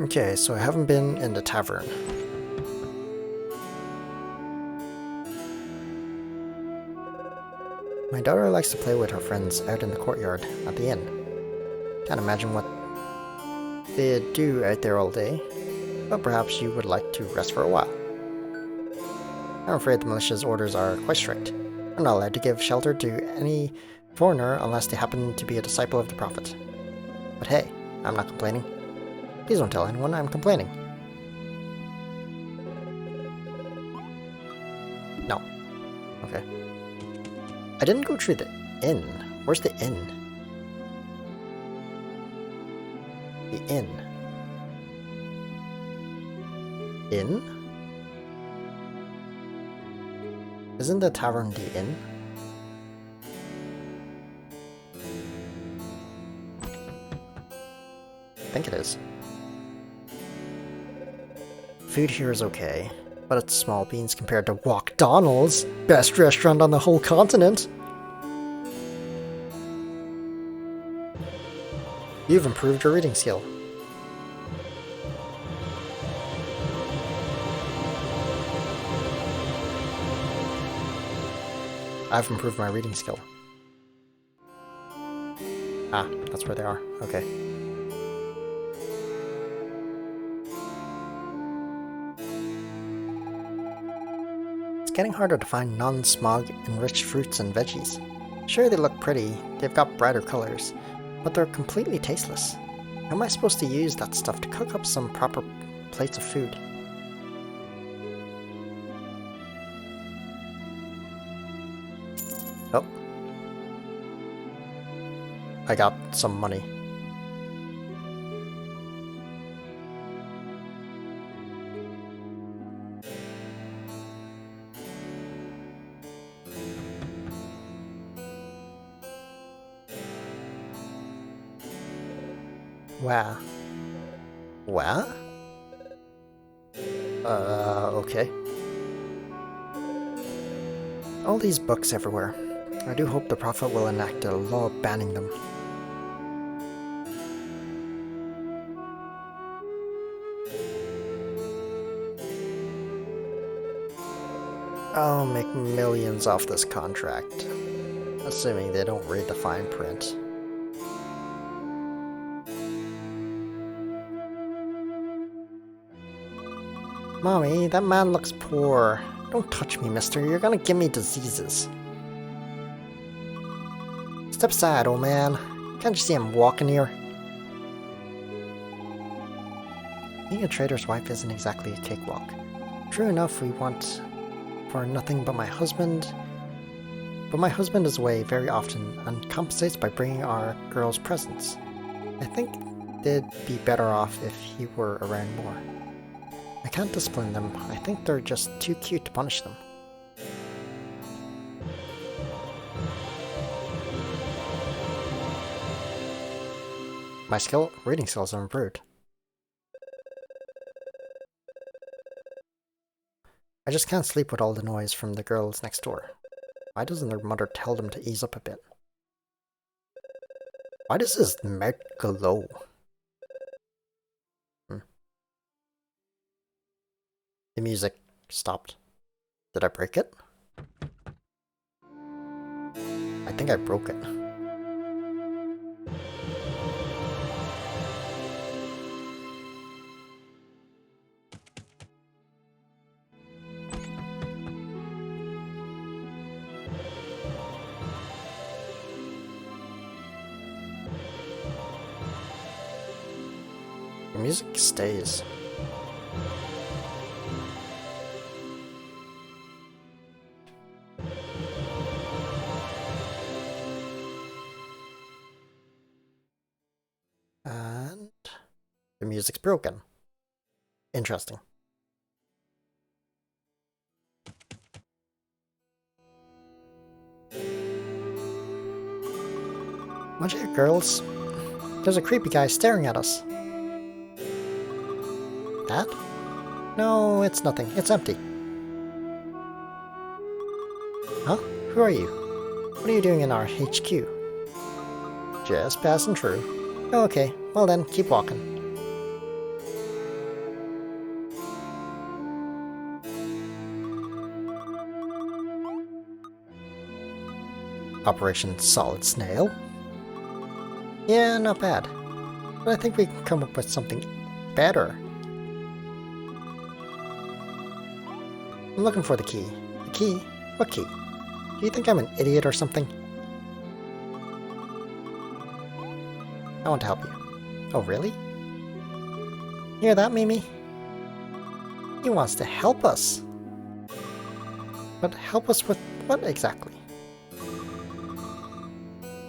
Okay, so I haven't been in the tavern. My daughter likes to play with her friends out in the courtyard at the inn. Can't imagine what they do out there all day, but perhaps you would like to rest for a while. I'm afraid the militia's orders are quite strict. I'm not allowed to give shelter to any foreigner unless they happen to be a disciple of the Prophet. But hey, I'm not complaining. Please don't tell anyone I'm complaining. No. Okay. I didn't go through the inn. Where's the inn? The inn. Inn? Isn't the tavern the inn? I think it is. Food here is okay, but it's small beans compared to Wokdonald's, best restaurant on the whole continent. You've improved your reading skill. I've improved my reading skill. Ah, that's where they are. Okay. It's getting harder to find non-smog enriched fruits and veggies. Sure, they look pretty, they've got brighter colors, but they're completely tasteless. How am I supposed to use that stuff to cook up some proper plates of food? Oh. I got some money. Wow. What? Okay. All these books everywhere. I do hope the Prophet will enact a law banning them. I'll make millions off this contract. Assuming they don't read the fine print. Mommy, that man looks poor. Don't touch me, mister. You're gonna give me diseases. Step aside, old man. Can't you see I'm walking here? Being a trader's wife isn't exactly a cakewalk. True enough, we want for nothing but my husband. But my husband is away very often and compensates by bringing our girls presents. I think they'd be better off if he were around more. I can't discipline them. I think they're just too cute to punish them. My reading skills are improved. I just can't sleep with all the noise from the girls next door. Why doesn't their mother tell them to ease up a bit? Why does his mouth glow? The music stopped. Did I break it? I think I broke it. The music stays. And the music's broken. Interesting. Watch it, girls. There's a creepy guy staring at us. That? No, it's nothing. It's empty. Huh? Who are you? What are you doing in our HQ? Just passing through. Oh, okay, well then, keep walking. Operation Solid Snail. Yeah, not bad. But I think we can come up with something better. I'm looking for the key. The key? What key? Do you think I'm an idiot or something? I want to help you. Oh, really? Hear that, Mimi? He wants to help us. But help us with what exactly?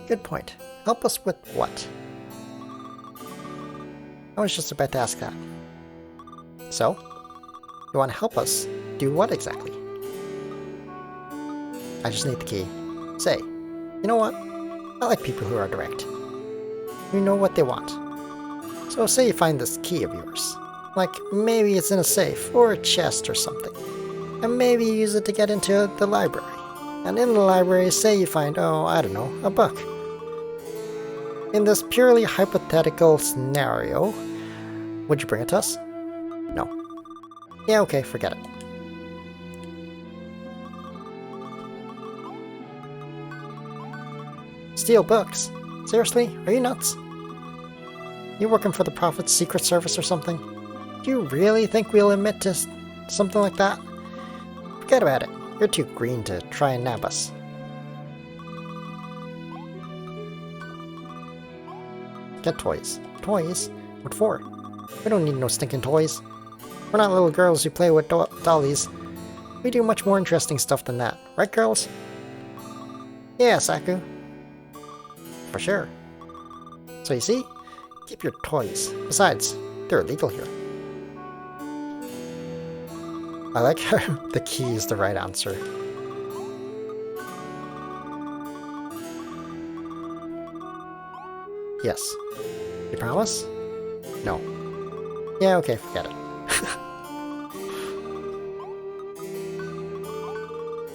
Good point. Help us with what? I was just about to ask that. So? You want to help us do what exactly? I just need the key. Say, you know what? I like people who are direct. You know what they want. So say you find this key of yours. Like, maybe it's in a safe, or a chest or something. And maybe you use it to get into the library. And in the library, say you find, oh, I don't know, a book. In this purely hypothetical scenario, would you bring it to us? No. Yeah, okay, forget it. Steal books? Seriously? Are you nuts? You working for the Prophet's Secret Service or something? Do you really think we'll admit to something like that? Forget about it. You're too green to try and nab us. Get toys. Toys? What for? We don't need no stinking toys. We're not little girls who play with dollies. We do much more interesting stuff than that. Right, girls? Yeah, Saku. For sure. So you see? Keep your toys. Besides, they're illegal here. I like how the key is the right answer. Yes. You promise? No. Yeah, okay, forget it.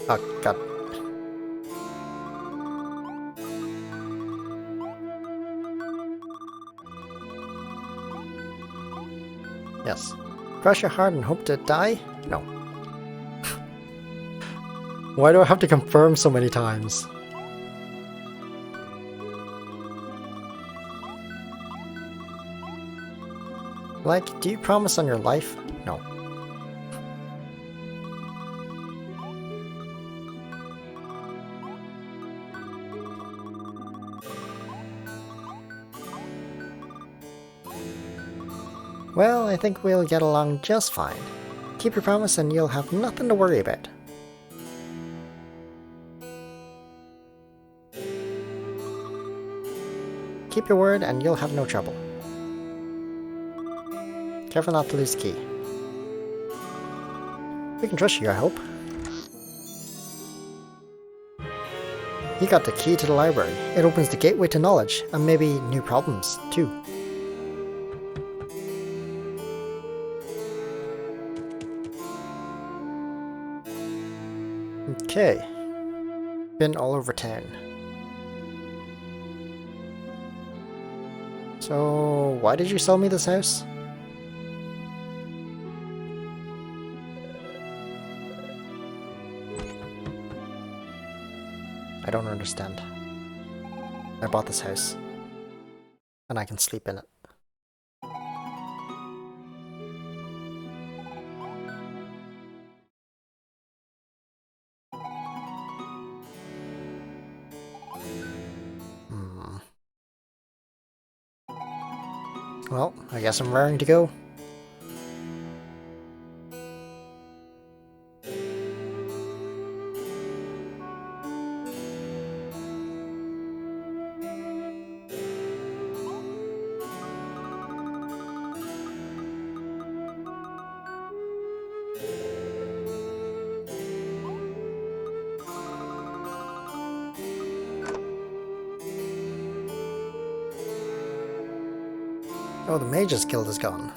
Oh, God. Yes. Crush your heart and hope to die? No. Why do I have to confirm so many times? Like, do you promise on your life? No. Well, I think we'll get along just fine. Keep your promise and you'll have nothing to worry about. Keep your word and you'll have no trouble. Careful not to lose the key. We can trust you, I hope. You got the key to the library. It opens the gateway to knowledge, and maybe new problems, too. Okay. Been all over town. So, why did you sell me this house? I don't understand. I bought this house. And I can sleep in it. Well, I guess I'm raring to go. Oh, the Mage's Guild is gone.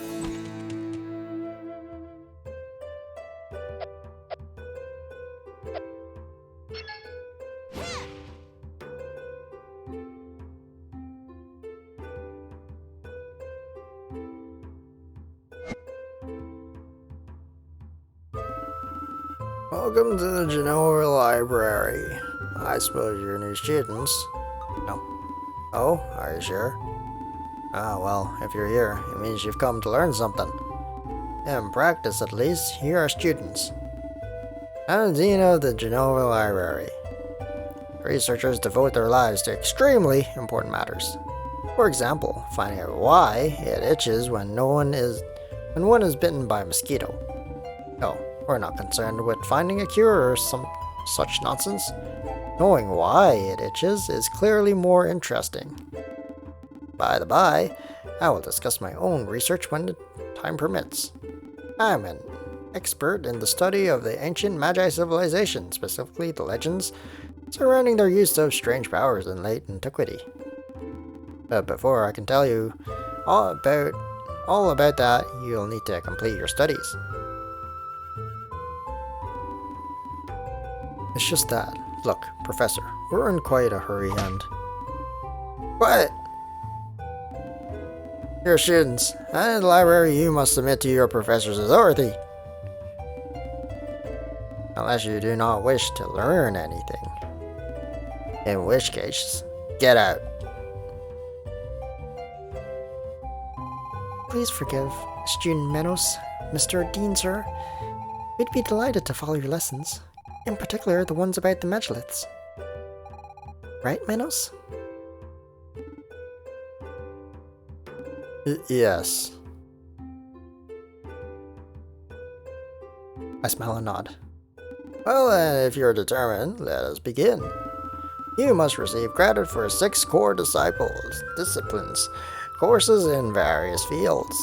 Welcome to the Genoa Library. I suppose you're new students. No. Oh, are you sure? Ah, well, if you're here, it means you've come to learn something. In practice, at least, you are students. I'm the Dean of the Genoa Library. Researchers devote their lives to extremely important matters. For example, finding out why it itches when one is bitten by a mosquito. No, we're not concerned with finding a cure or some such nonsense. Knowing why it itches is clearly more interesting. By the by, I will discuss my own research when the time permits. I'm an expert in the study of the ancient Magi civilization, specifically the legends surrounding their use of strange powers in late antiquity. But before I can tell you all about that, you'll need to complete your studies. It's just that, look, Professor, we're in quite a hurry and... What? You're students, and in the library you must submit to your professor's authority. Unless you do not wish to learn anything. In which case, get out. Please forgive student Menos, Mr. Dean, sir. We'd be delighted to follow your lessons. In particular, the ones about the megaliths. Right, Menos? Yes. I smile and nod. Well, then, if you're determined, let us begin. You must receive credit for 6 core disciplines, courses in various fields.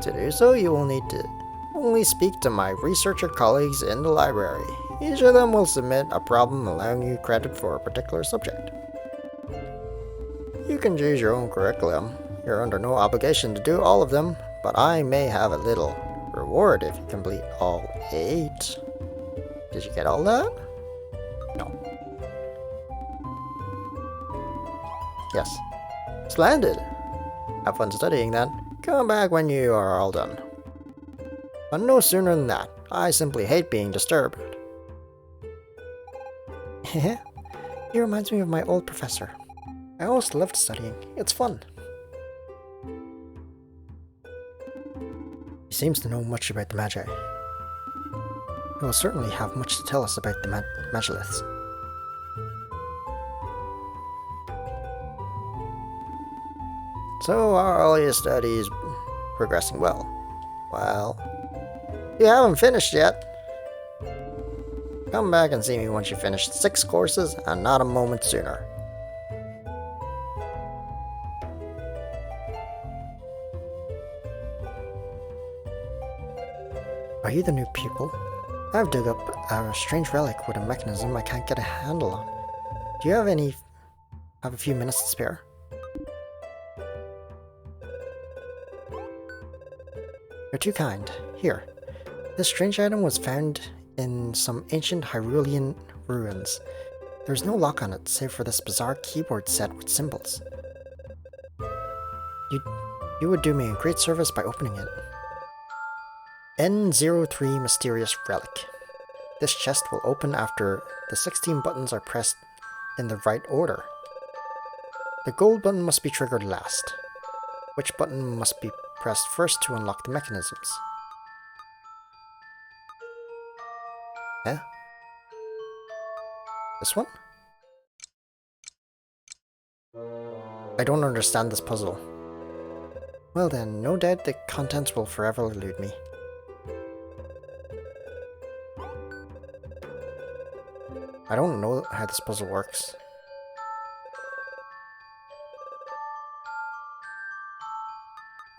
To do so, you will need to only speak to my researcher colleagues in the library. Each of them will submit a problem allowing you credit for a particular subject. You can choose your own curriculum. You're under no obligation to do all of them, but I may have a little reward if you complete all 8. Did you get all that? No. Yes. Splendid! Have fun studying then. Come back when you are all done. But no sooner than that. I simply hate being disturbed. He reminds me of my old professor. I always loved studying. It's fun. He seems to know much about the Magi. He will certainly have much to tell us about the Megaliths. So are all your studies progressing well? Well, you haven't finished yet. Come back and see me once you finish 6 courses and not a moment sooner. Are you the new pupil? I've dug up a strange relic with a mechanism I can't get a handle on. Do you have a few minutes to spare? You're too kind. Here. This strange item was found in some ancient Hyrulean ruins. There's no lock on it, save for this bizarre keyboard set with symbols. You would do me a great service by opening it. N03 Mysterious Relic. This chest will open after the 16 buttons are pressed in the right order. The gold button must be triggered last. Which button must be pressed first to unlock the mechanisms? Eh? This one? I don't understand this puzzle. Well then, no doubt the contents will forever elude me. I don't know how this puzzle works.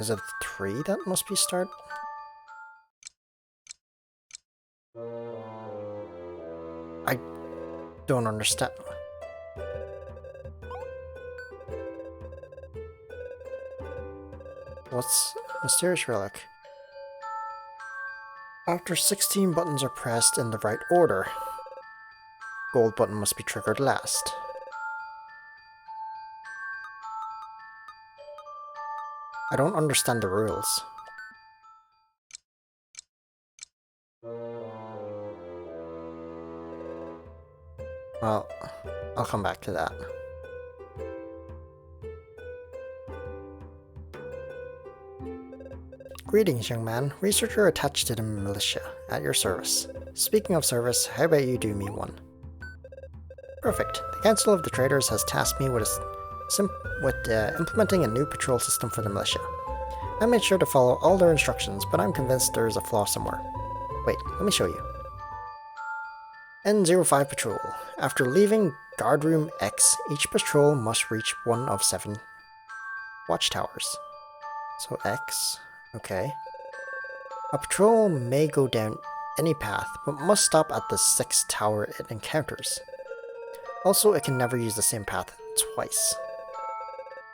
Is it 3 that must be start? I don't understand. What's Mysterious Relic? After 16 buttons are pressed in the right order, gold button must be triggered last. I don't understand the rules. Well, I'll come back to that. Greetings, young man. Researcher attached to the militia. At your service. Speaking of service, how about you do me one? Perfect. The Council of the Traders has tasked me with implementing a new patrol system for the militia. I made sure to follow all their instructions, but I'm convinced there is a flaw somewhere. Wait, let me show you. N05 Patrol. After leaving Guard Room X, each patrol must reach one of 7 watchtowers. So X, okay. A patrol may go down any path, but must stop at the 6th tower it encounters. Also, it can never use the same path twice.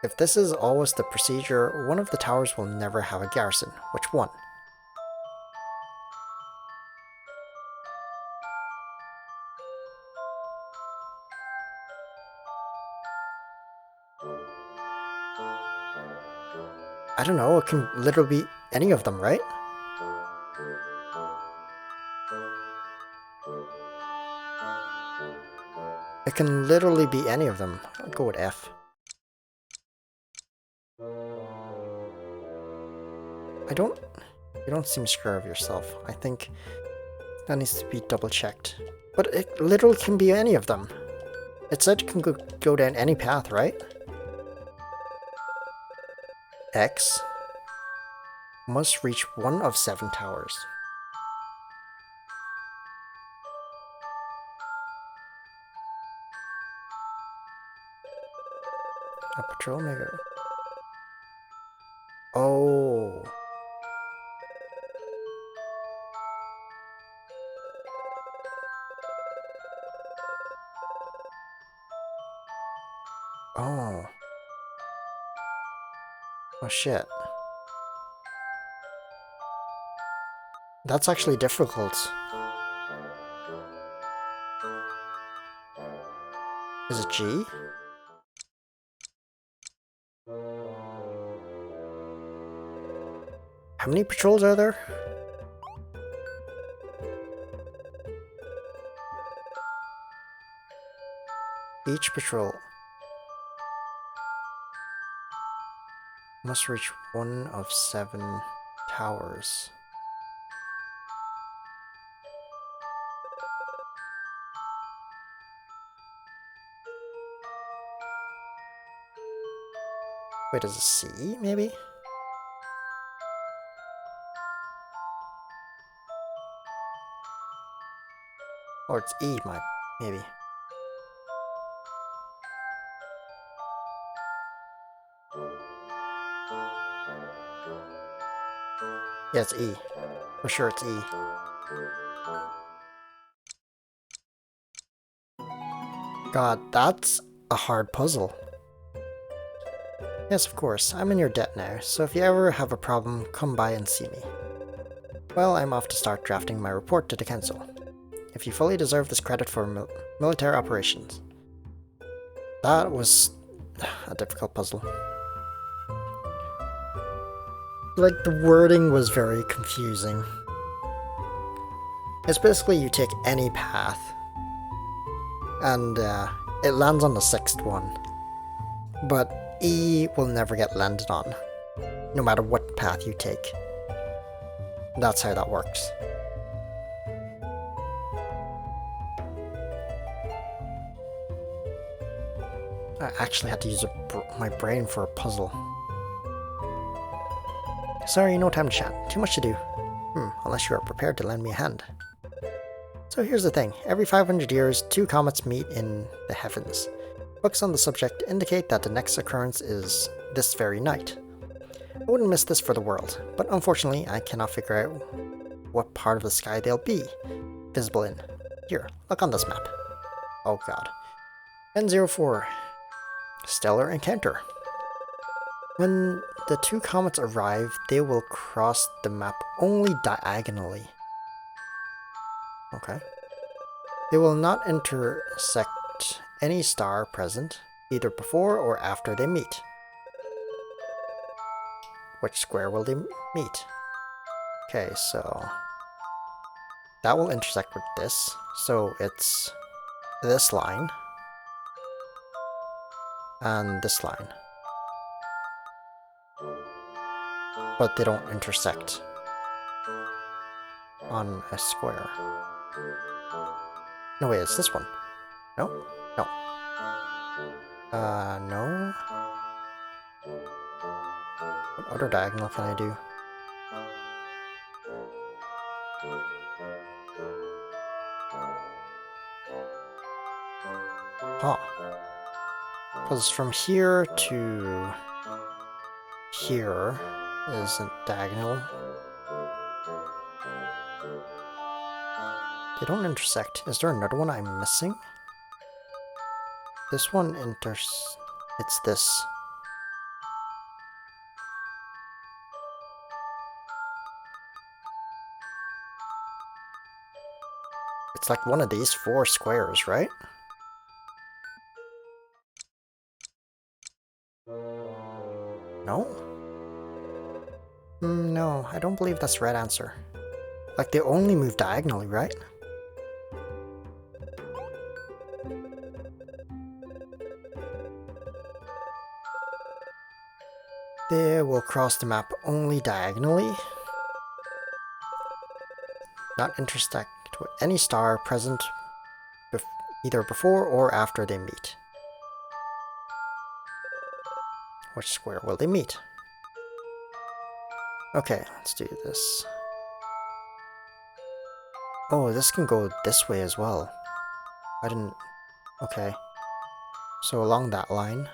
If this is always the procedure, one of the towers will never have a garrison. Which one? I don't know, it can literally be any of them, right? It can literally be any of them. I'll go with F. You don't seem sure of yourself. I think that needs to be double checked. But it literally can be any of them. It said it can go down any path, right? X must reach one of 7 towers. A patrol may go. Oh. Oh. Oh shit. That's actually difficult. Is it G? How many patrols are there? Each patrol must reach one of 7 towers. Wait, is it C, maybe? Or it's E, maybe. Yeah, it's E. For sure it's E. God, that's a hard puzzle. Yes, of course, I'm in your debt now, so if you ever have a problem, come by and see me. Well, I'm off to start drafting my report to the council. If you fully deserve this credit for military operations. That was a difficult puzzle. Like, the wording was very confusing. It's basically you take any path, and it lands on the 6th one. But E will never get landed on, no matter what path you take. That's how that works. I actually had to use my brain for a puzzle. Sorry, no time to chat. Too much to do. Unless you are prepared to lend me a hand. So here's the thing. Every 500 years, 2 comets meet in the heavens. Books on the subject indicate that the next occurrence is this very night. I wouldn't miss this for the world, but unfortunately I cannot figure out what part of the sky they'll be visible in. Here, look on this map. Oh god. N04. Stellar encounter. When the 2 comets arrive, they will cross the map only diagonally. Okay. They will not intersect any star present, either before or after they meet. Which square will they meet? Okay, so that will intersect with this, so it's this line and this line, but they don't intersect on a square. No, wait, it's this one. No? No. No. What other diagonal can I do? Huh. Because from here to here is a diagonal. They don't intersect. Is there another one I'm missing? This one it's this. It's like one of these 4 squares, right? No? No, I don't believe that's the right answer. Like, they only move diagonally, right? They will cross the map only diagonally. Not intersect with any star present either before or after they meet. Which square will they meet? Okay, let's do this. Oh, this can go this way as well. I didn't... Okay. So along that line.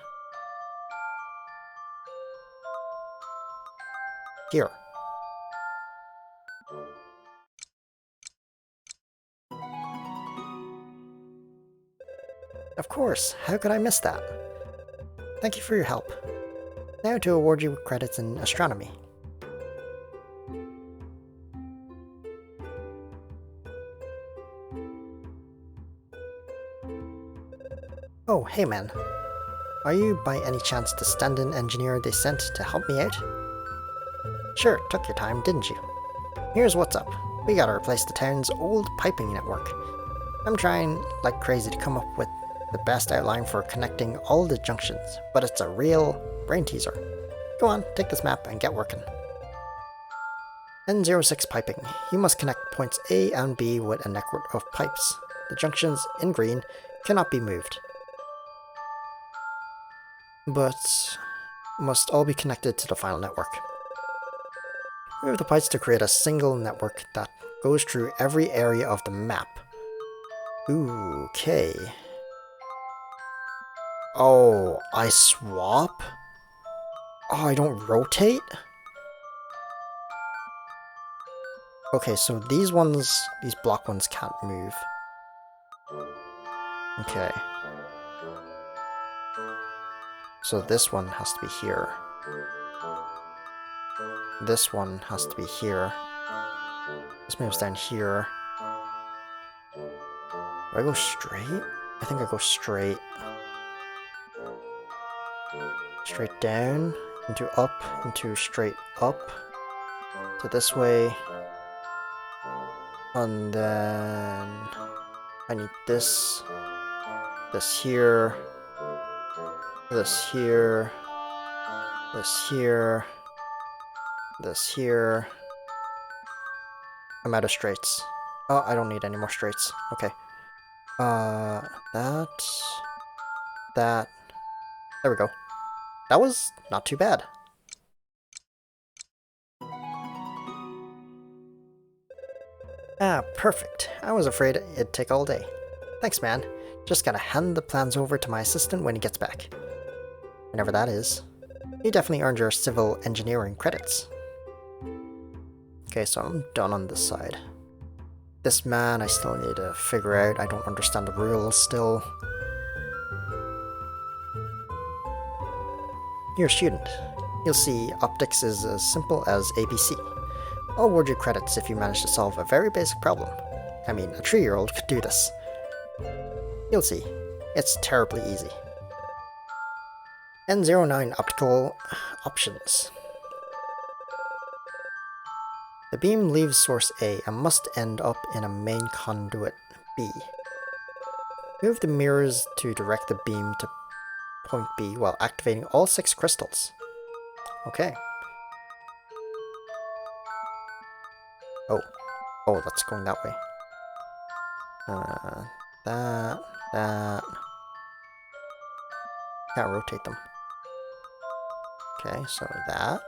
Here. Of course, how could I miss that? Thank you for your help. Now to award you credits in astronomy. Oh, hey man. Are you by any chance the stand-in engineer they sent to help me out? Sure, took your time, didn't you? Here's what's up. We gotta replace the town's old piping network. I'm trying like crazy to come up with the best outline for connecting all the junctions, but it's a real brain teaser. Go on, take this map and get working. N06 piping. You must connect points A and B with a network of pipes. The junctions, in green, cannot be moved, but must all be connected to the final network. Move the pipes to create a single network that goes through every area of the map. Okay. Oh, I swap? Oh, I don't rotate? Okay, so these block ones can't move. Okay. So this one has to be here. This one has to be here. This moves down here. Do I go straight? I think I go straight. Straight down, into up, into straight up. To this way. And then I need this. This here. This here. This here. This here. I'm out of straights. Oh, I don't need any more straights. Okay. That. There we go. That was not too bad. Ah, perfect. I was afraid it'd take all day. Thanks, man. Just gotta hand the plans over to my assistant when he gets back. Whenever that is. You definitely earned your civil engineering credits. Okay, so I'm done on this side. This man I still need to figure out. I don't understand the rules still. You're a student. You'll see optics is as simple as ABC. I'll award you credits if you manage to solve a very basic problem. I mean, a 3-year-old could do this. You'll see. It's terribly easy. N09 optical options. The beam leaves source A and must end up in a main conduit B. Move the mirrors to direct the beam to point B while activating all 6 crystals. Okay. Oh. Oh, that's going that way. That. Can't rotate them. Okay, so that.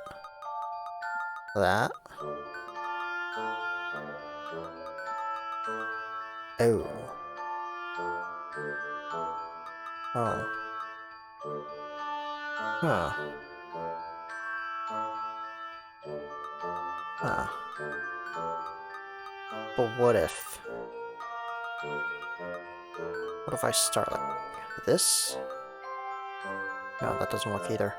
Oh. Oh. Huh. Huh. But what if I start like this? No, that doesn't work either.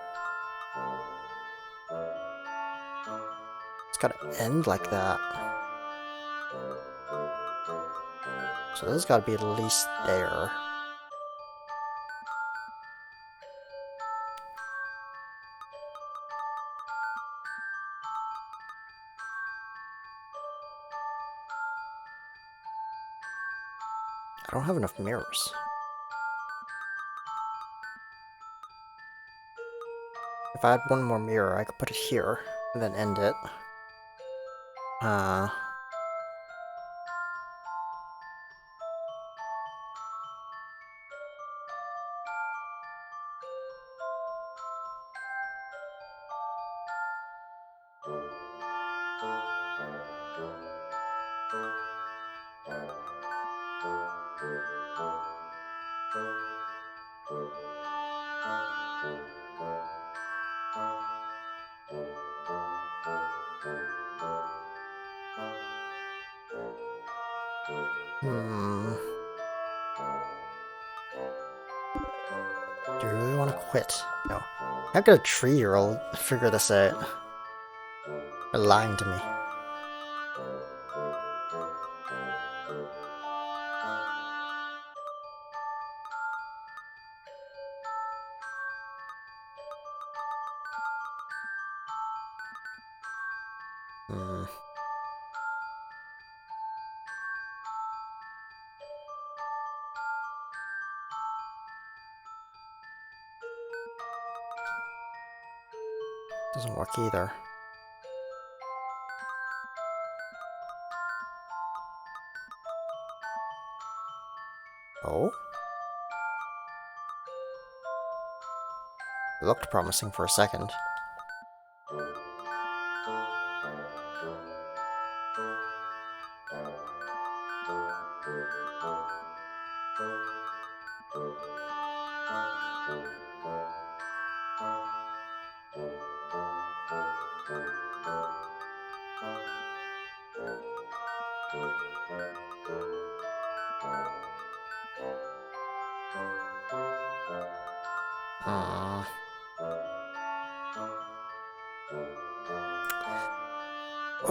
It's gotta end like that. So this has gotta be at least there. I don't have enough mirrors. If I had one more mirror, I could put it here and then end it. Do you really want to quit? No. I've got a 3-year-old figure this out. They're lying to me. Doesn't work either. Oh? It looked promising for a second.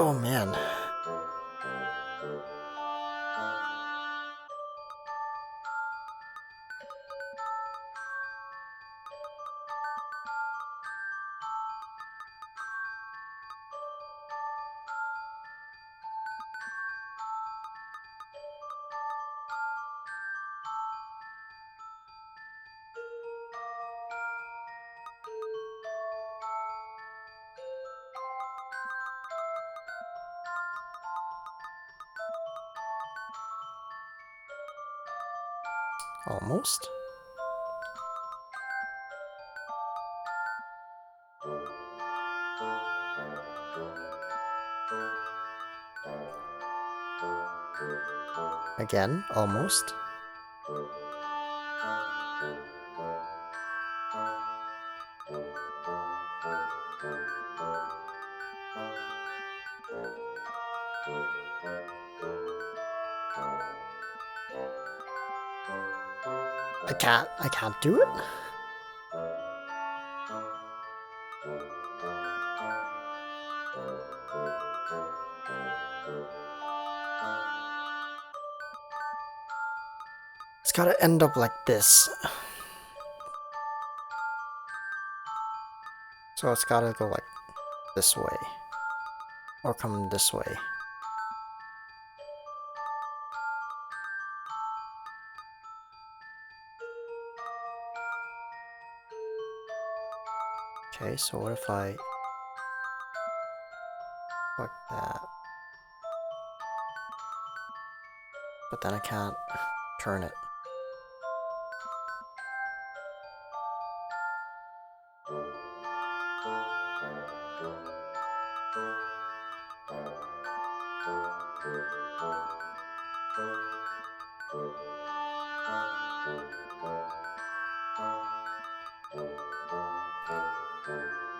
Oh man. Almost. Again, almost. I can't do it? It's gotta end up like this. So it's gotta go like this way. Or come this way. Okay, so what if I click that? But then I can't turn it.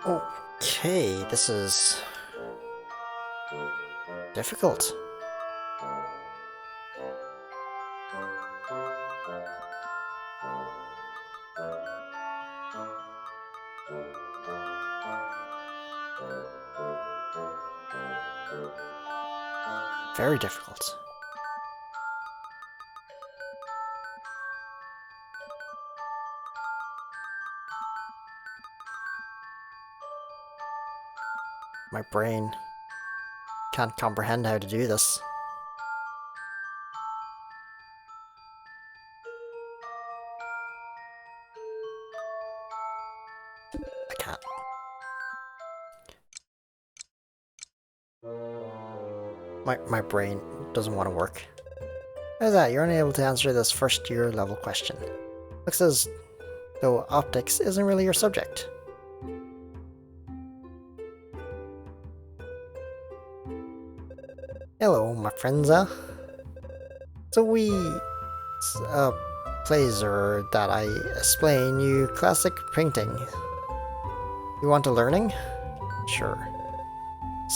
Okay, this is difficult. Very difficult. My brain can't comprehend how to do this. I can't. My brain doesn't want to work. How's that? You're unable to answer this first year level question. Looks as though optics isn't really your subject. Hello, my friends. So we pleasure that I explain you classic painting. You want a learning? Sure.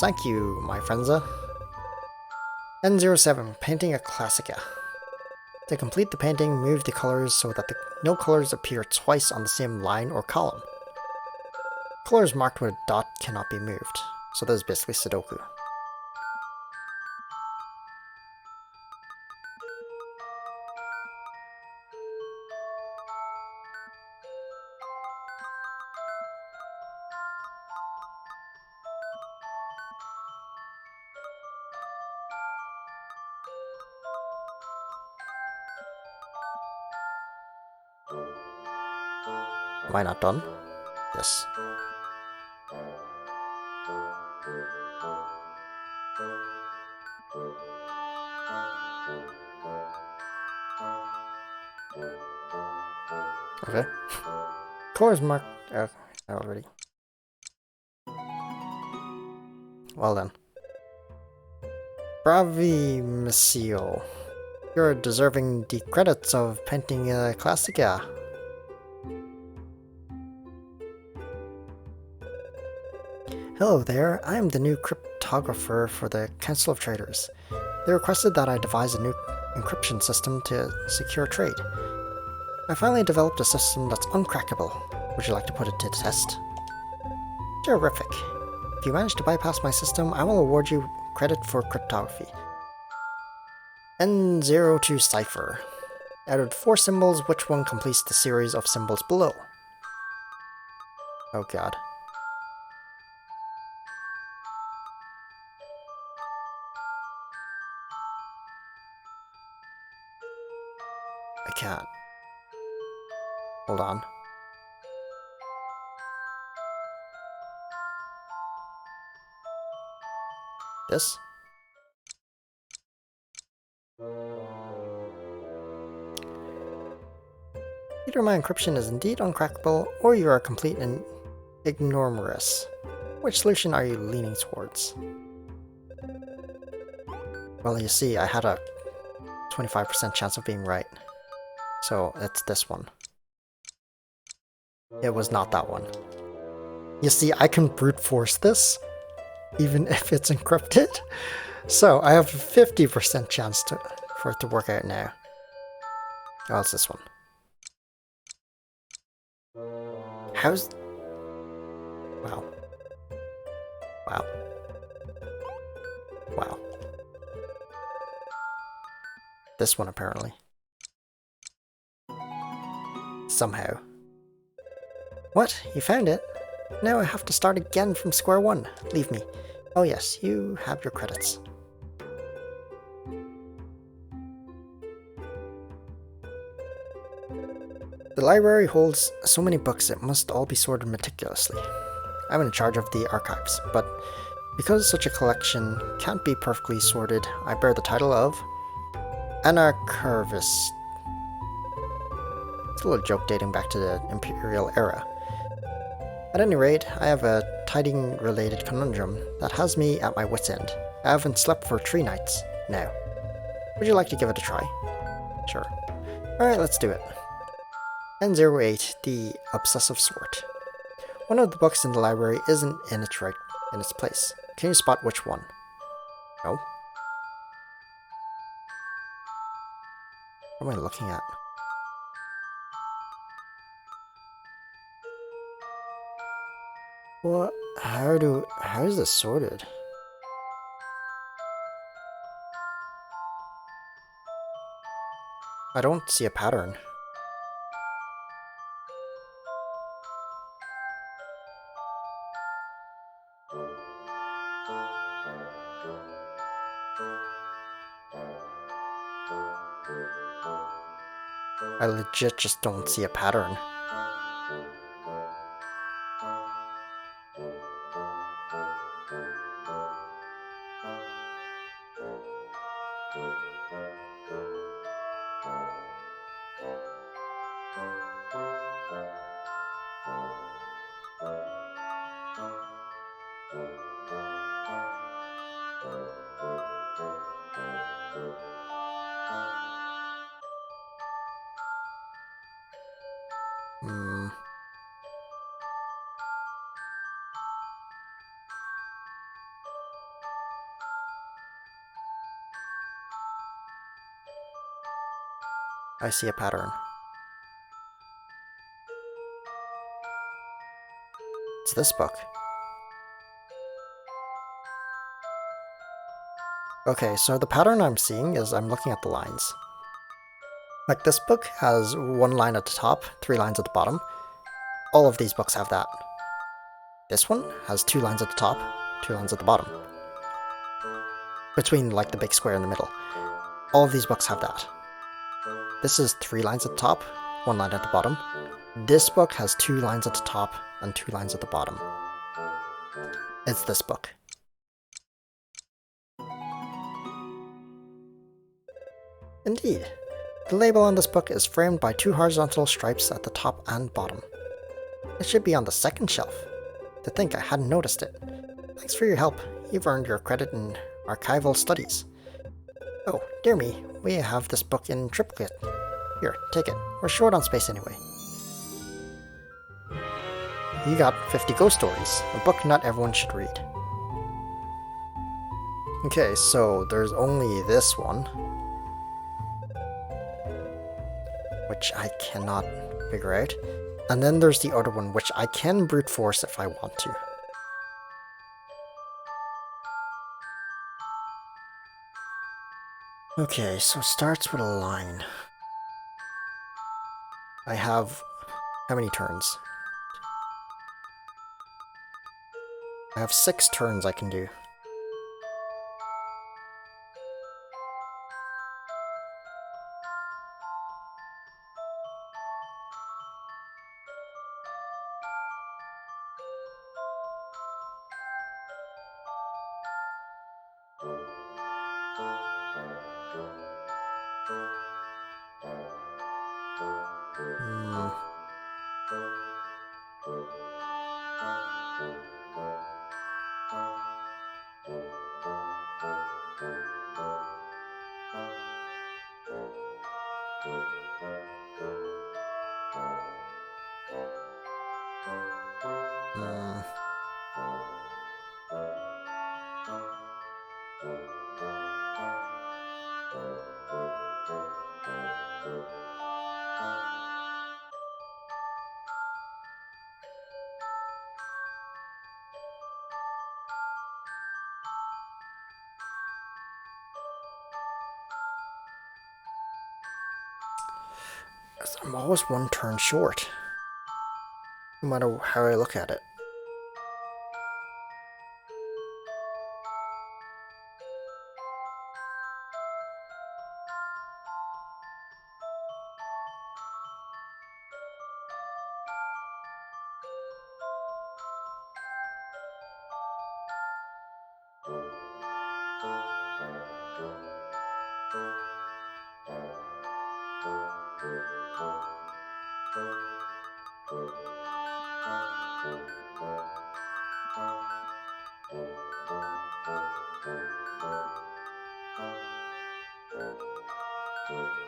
Thank you, my friends. N07, painting a classica. To complete the painting, move the colors so that no colors appear twice on the same line or column. Colors marked with a dot cannot be moved, so that is basically Sudoku. Am I not done? Yes. Okay. Colors marked already. Well then. Bravi, monsieur. You're deserving the credits of painting a classica. Hello there, I am the new cryptographer for the Council of Traders. They requested that I devise a new encryption system to secure trade. I finally developed a system that's uncrackable. Would you like to put it to the test? Terrific. If you manage to bypass my system, I will award you credit for cryptography. N02 cipher. Out of 4 symbols, which one completes the series of symbols below? Oh god. I can't. Hold on. This? Either my encryption is indeed uncrackable, or you are complete and ignoramus. Which solution are you leaning towards? Well, you see, I had a 25% chance of being right. So, it's this one. It was not that one. You see, I can brute force this, even if it's encrypted. So, I have a 50% chance for it to work out now. Oh, it's this one. How's... Wow. Wow. Wow. This one, apparently. Somehow. What? You found it? Now I have to start again from square one. Leave me. Oh yes, you have your credits. The The library holds so many books it must all be sorted meticulously. I'm in charge of the archives, but because such a collection can't be perfectly sorted, I bear the title of Anarchivist. It's a little joke dating back to the Imperial era. At any rate, I have a tidying-related conundrum that has me at my wit's end. I haven't slept for 3 nights now. Would you like to give it a try? Sure. Alright, let's do it. N08, the obsessive sort. One of the books in the library isn't in its place. Can you spot which one? No. What am I looking at? What? How is this sorted? I don't see a pattern. I legit just don't see a pattern. Hmm. I see a pattern. It's this book. Okay, so the pattern I'm seeing is I'm looking at the lines. Like, this book has 1 line at the top, 3 lines at the bottom. All of these books have that. This one has 2 lines at the top, 2 lines at the bottom. Between, like, the big square in the middle. All of these books have that. This is 3 lines at the top, 1 line at the bottom. This book has 2 lines at the top and 2 lines at the bottom. It's this book. Indeed. The label on this book is framed by 2 horizontal stripes at the top and bottom. It should be on the 2nd shelf. To think I hadn't noticed it. Thanks for your help. You've earned your credit in archival studies. Oh, dear me, we have this book in triplicate. Here, take it. We're short on space anyway. You got 50 ghost stories, a book not everyone should read. Okay, so there's only this one, which I cannot figure out. And then there's the other one, which I can brute force if I want to. Okay, so it starts with a line. I have... how many turns? I have 6 turns I can do. Hmm. Hmm. I'm always 1 turn short, no matter how I look at it.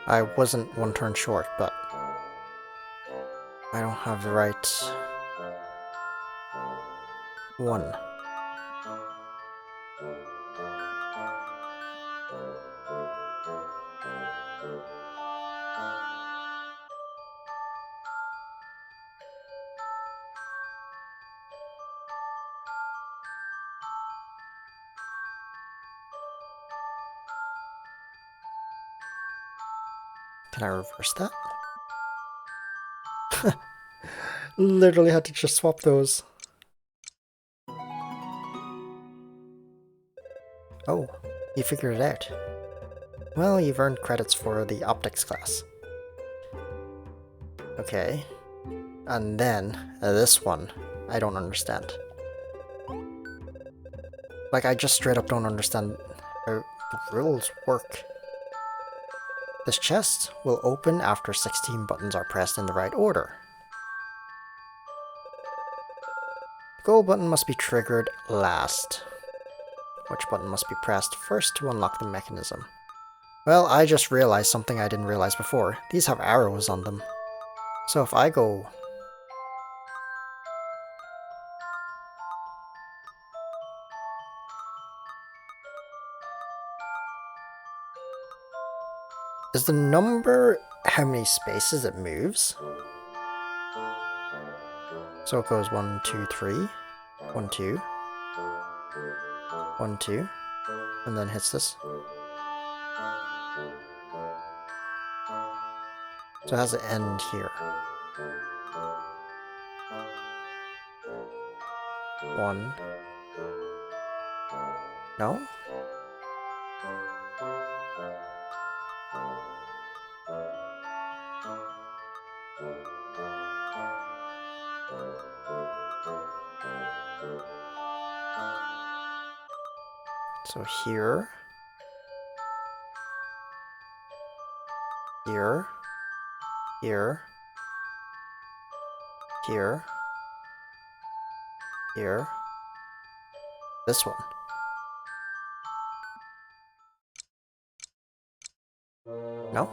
I wasn't one turn short, but I don't have the right one. Can I reverse that? Literally had to just swap those. Oh, you figured it out. Well, you've earned credits for the optics class. Okay. And then, this one, I don't understand. Like, I just straight up don't understand how the rules work. This chest will open after 16 buttons are pressed in the right order. The gold button must be triggered last. Which button must be pressed first to unlock the mechanism? Well, I just realized something I didn't realize before. These have arrows on them. So if I go... Is the number how many spaces it moves? So it goes 1, 2, 3, 1, 2, 1, 2, and then hits this. So it has an end here. 1. No? So here, here, here, here, here, this one. No?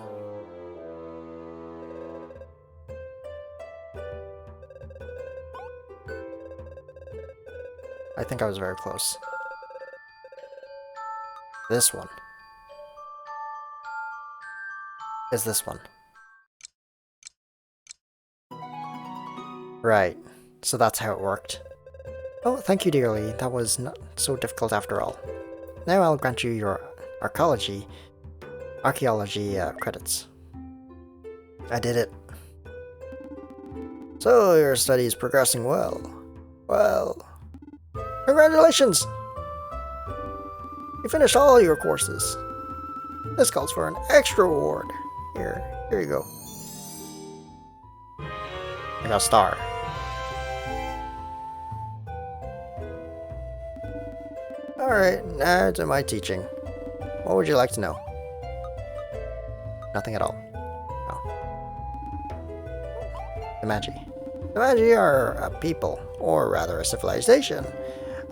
I think I was very close. This one. Is this one. Right. So that's how it worked. Oh, thank you dearly. That was not so difficult after all. Now I'll grant you your archaeology credits. I did it. So your study is progressing well. Well, congratulations! You finished all your courses. This calls for an extra reward. Here you go. I got a star. Alright, now to my teaching. What would you like to know? Nothing at all. No. The Magi. The Magi are a people, or rather a civilization,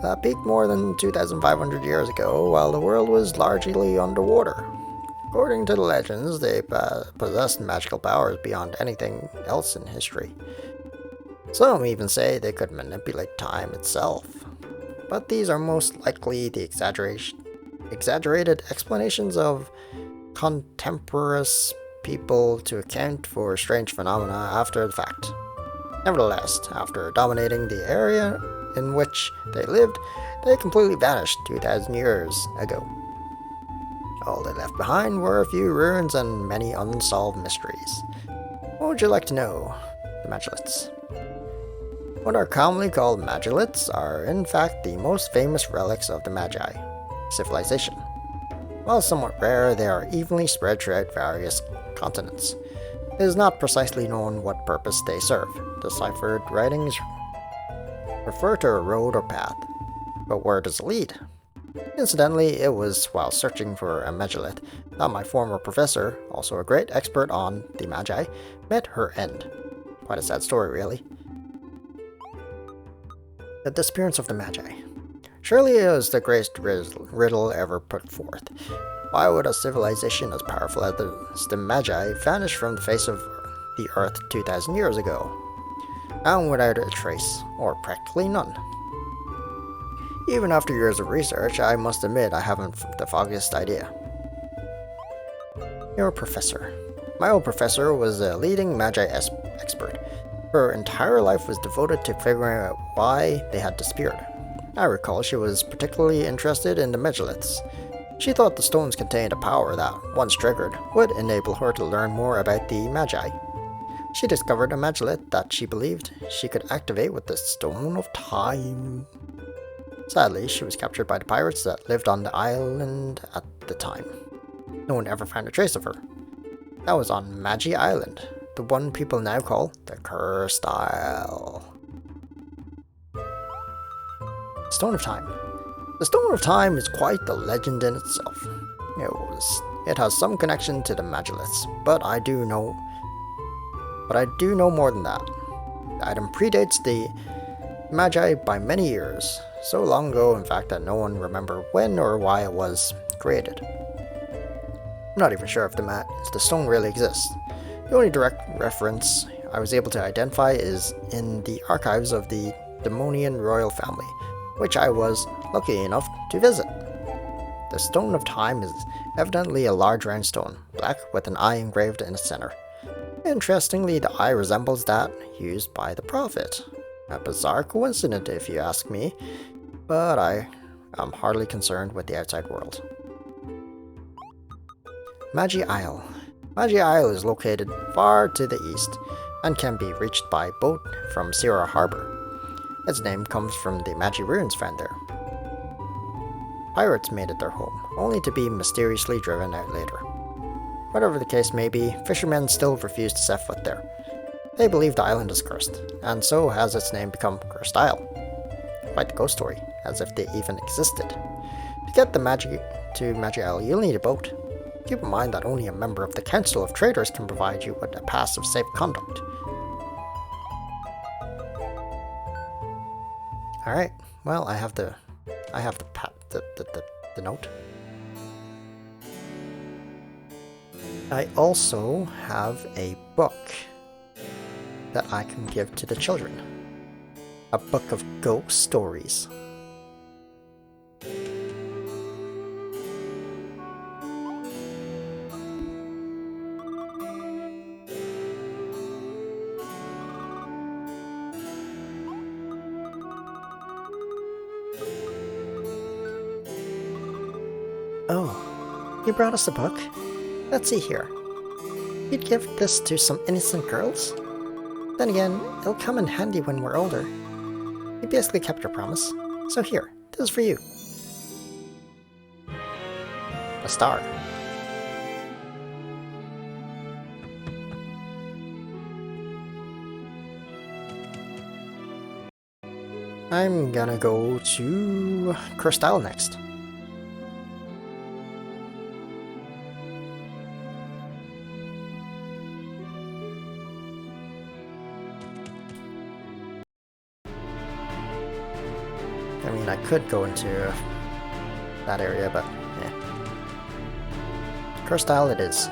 that peaked more than 2,500 years ago while the world was largely underwater. According to the legends, they possessed magical powers beyond anything else in history. Some even say they could manipulate time itself. But these are most likely the exaggerated explanations of contemporaneous people to account for strange phenomena after the fact. Nevertheless, after dominating the area in which they lived, they completely vanished 2,000 years ago. All they left behind were a few ruins and many unsolved mysteries. What would you like to know? The Magilets. What are commonly called Magilets are in fact the most famous relics of the Magi civilization. While somewhat rare, they are evenly spread throughout various continents. It is not precisely known what purpose they serve. Deciphered writings refer to a road or path, but where does it lead? Incidentally, it was while searching for a Megalithe that my former professor, also a great expert on the Magi, met her end. Quite a sad story, really. The disappearance of the Magi. Surely it was the greatest riddle ever put forth. Why would a civilization as powerful as the Magi vanish from the face of the Earth 2,000 years ago, and without a trace, or practically none? Even after years of research, I must admit I haven't the foggiest idea. Your professor. My old professor was a leading Magi expert. Her entire life was devoted to figuring out why they had disappeared. I recall she was particularly interested in the Megaliths. She thought the stones contained a power that, once triggered, would enable her to learn more about the Magi. She discovered a Megalith that she believed she could activate with the Stone of Time. Sadly, she was captured by the pirates that lived on the island at the time. No one ever found a trace of her. That was on Magi Island, the one people now call the Cursed Isle. Stone of Time. The Stone of Time is quite the legend in itself. It has some connection to the Megaliths, but I do know more than that. The item predates the Magi by many years, so long ago in fact that no one remember when or why it was created. I'm not even sure if the stone really exists. The only direct reference I was able to identify is in the archives of the Demonian royal family, which I was lucky enough to visit. The Stone of Time is evidently a large round stone, black with an eye engraved in its center. Interestingly, the eye resembles that used by the Prophet. A bizarre coincidence if you ask me, but I am hardly concerned with the outside world. Magi Isle. Magi Isle is located far to the east and can be reached by boat from Sierra Harbor. Its name comes from the Magi ruins found there. Pirates made it their home, only to be mysteriously driven out later. Whatever the case may be, fishermen still refuse to set foot there. They believe the island is cursed, and so has its name become Cursed Isle. Quite the ghost story, as if they even existed. To get to Magi Isle, you'll need a boat. Keep in mind that only a member of the Council of Traders can provide you with a pass of safe conduct. Alright, well, I have the note. I also have a book that I can give to the children. A book of ghost stories. Oh, you brought us a book? Let's see here. You'd give this to some innocent girls? Then again, it'll come in handy when we're older. You basically kept your promise. So here, this is for you. A star. I'm gonna go to Cursed Isle next. I mean, I could go into that area, but yeah. Cursed Isle it is.